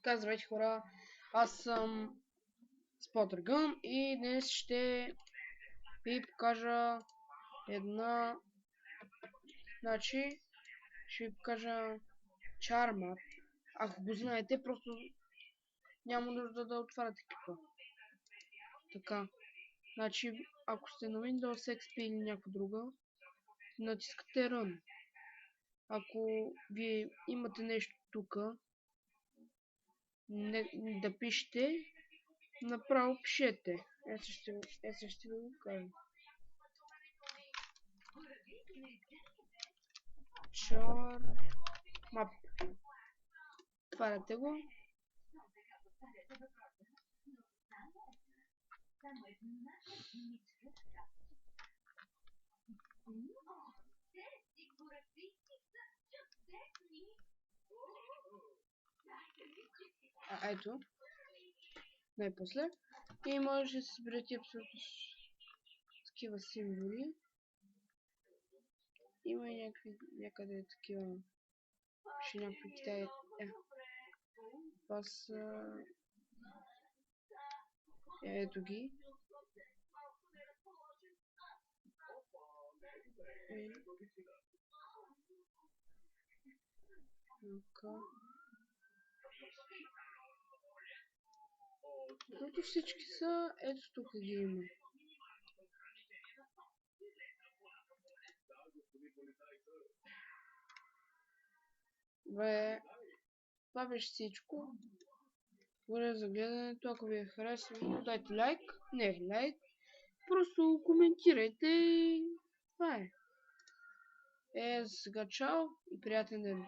Така, здравейте хора, аз съм Спотъргън и днес ще ви покажа една, ще ви покажа Charmap. Ако го знаете, просто няма нужда да отваряте клипа. Така, ако сте на Windows XP или някаква друга, натискате Run. Ако вие имате нещо тук, да пишете, направо пишете. Ето ще ви го кажа. Charmap. Отваряте го. Ето. Най-после. И може да си изберете абсолютно такива символи. Има и някъде такива. Ще някакви Китай. Това са. Ето ги. Които всички са, ето тук ги има. Бе, това беше всичко. Благодаря за гледането. Ако ви е харесало, дайте лайк. Не лайк. Просто коментирайте и това е. За сега чао и приятен ден.